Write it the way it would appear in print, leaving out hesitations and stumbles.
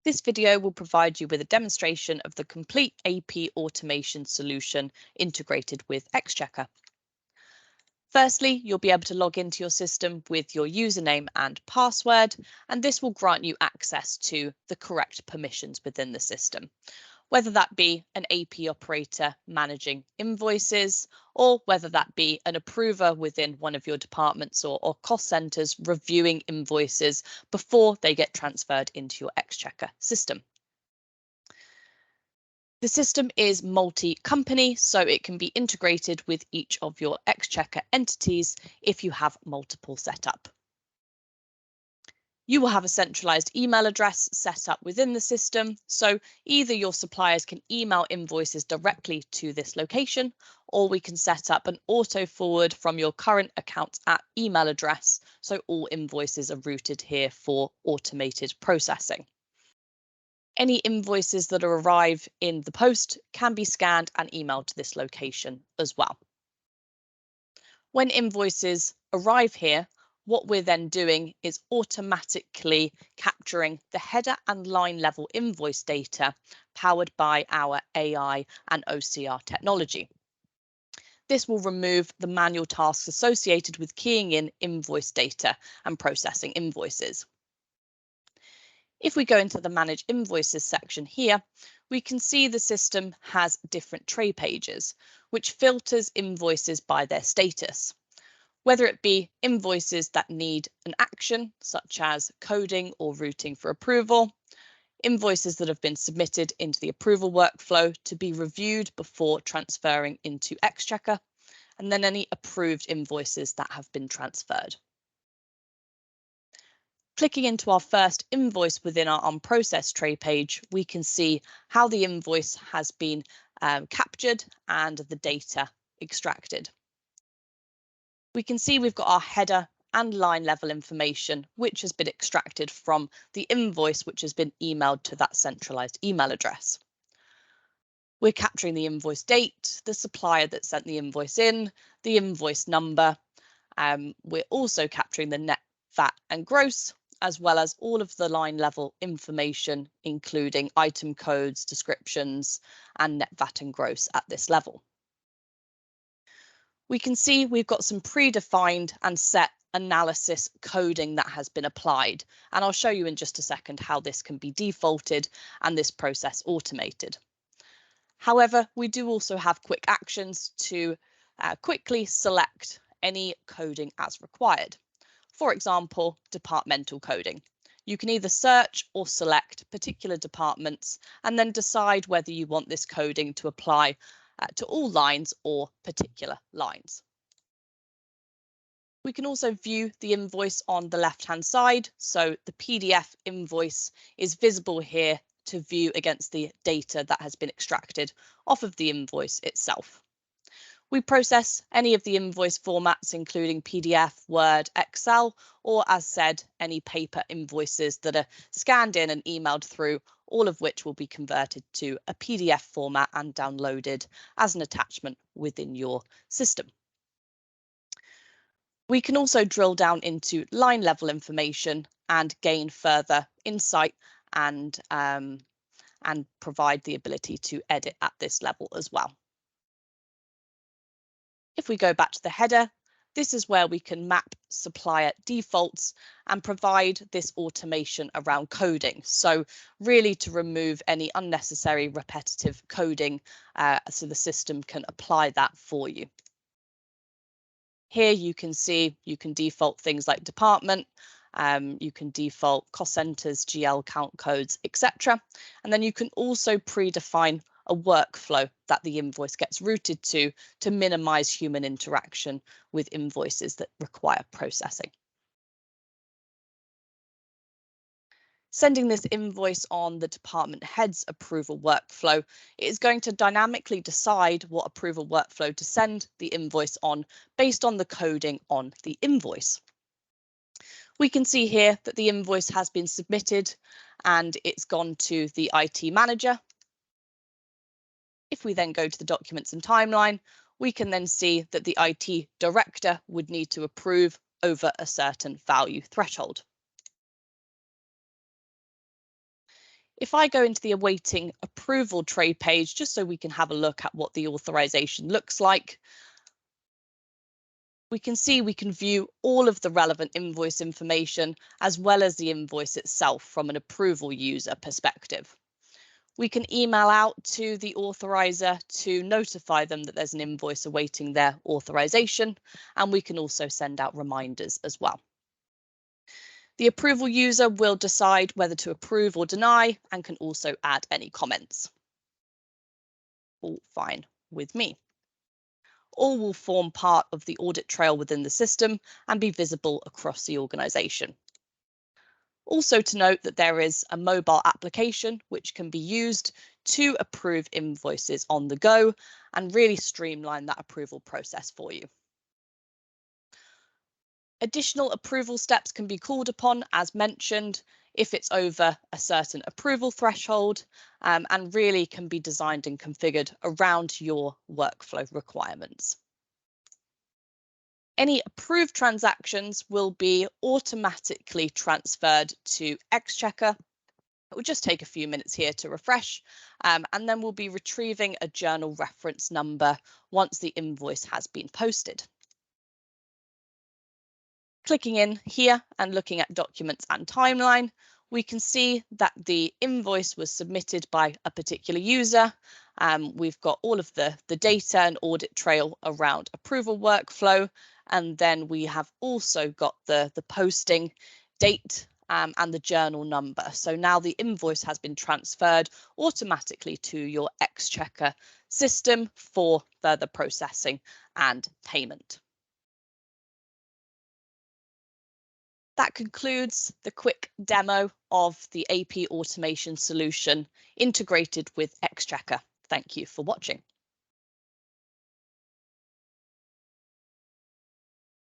This video will provide you with a demonstration of the Compleat AP automation solution integrated with Exchequer. Firstly, you'll be able to log into your system with your username and password, and this will grant you access to the correct permissions within the system, whether that be an AP operator managing invoices, or whether that be an approver within one of your departments or cost centres reviewing invoices before they get transferred into your Exchequer system. The system is multi-company, so it can be integrated with each of your Exchequer entities if you have multiple set up. You will have a centralized email address set up within the system, so either your suppliers can email invoices directly to this location, or we can set up an auto forward from your current account at email address, so all invoices are routed here for automated processing. Any invoices that arrive in the post can be scanned and emailed to this location as well. When invoices arrive here, what we're then doing is automatically capturing the header and line level invoice data powered by our AI and OCR technology. This will remove the manual tasks associated with keying in invoice data and processing invoices. If we go into the Manage Invoices section here, we can see the system has different tray pages, which filters invoices by their status, whether it be invoices that need an action, such as coding or routing for approval, invoices that have been submitted into the approval workflow to be reviewed before transferring into Exchequer, and then any approved invoices that have been transferred. Clicking into our first invoice within our on-process tray page, we can see how the invoice has been captured and the data extracted. We can see we've got our header and line level information, which has been extracted from the invoice, which has been emailed to that centralized email address. We're capturing the invoice date, the supplier that sent the invoice in, the invoice number. We're also capturing the net VAT and gross, as well as all of the line level information, including item codes, descriptions, and net VAT and gross at this level. We can see we've got some predefined and set analysis coding that has been applied, and I'll show you in just a second how this can be defaulted and this process automated. However, we do also have quick actions to quickly select any coding as required. For example, departmental coding. You can either search or select particular departments and then decide whether you want this coding to apply to all lines or particular lines. We can also view the invoice on the left-hand side, so the PDF invoice is visible here to view against the data that has been extracted off of the invoice itself. We process any of the invoice formats, including PDF, Word, Excel, or as said, any paper invoices that are scanned in and emailed through, all of which will be converted to a PDF format and downloaded as an attachment within your system. We can also drill down into line level information and gain further insight and provide the ability to edit at this level as well. If we go back to the header, this is where we can map supplier defaults and provide this automation around coding. So really to remove any unnecessary repetitive coding so the system can apply that for you. Here you can see you can default things like department, you can default cost centers, GL count codes, etc. And then you can also predefine a workflow that the invoice gets routed to minimize human interaction with invoices that require processing. Sending this invoice on the department head's approval workflow, it is going to dynamically decide what approval workflow to send the invoice on based on the coding on the invoice. We can see here that the invoice has been submitted and it's gone to the IT manager. If we then go to the documents and timeline, we can then see that the IT director would need to approve over a certain value threshold. If I go into the awaiting approval trade page, just so we can have a look at what the authorization looks like, we can see we can view all of the relevant invoice information as well as the invoice itself from an approval user perspective. We can email out to the authorizer to notify them that there's an invoice awaiting their authorization, and we can also send out reminders as well. The approval user will decide whether to approve or deny and can also add any comments. All fine with me. All will form part of the audit trail within the system and be visible across the organisation. Also to note that there is a mobile application which can be used to approve invoices on the go and really streamline that approval process for you. Additional approval steps can be called upon, as mentioned, if it's over a certain approval threshold, and really can be designed and configured around your workflow requirements. Any approved transactions will be automatically transferred to Exchequer. It will just take a few minutes here to refresh, and then we'll be retrieving a journal reference number once the invoice has been posted. Clicking in here and looking at documents and timeline, we can see that the invoice was submitted by a particular user. We've got all of the data and audit trail around approval workflow, and then we have also got the posting date and the journal number. So now the invoice has been transferred automatically to your Exchequer system for further processing and payment. That concludes the quick demo of the AP automation solution integrated with Exchequer. Thank you for watching.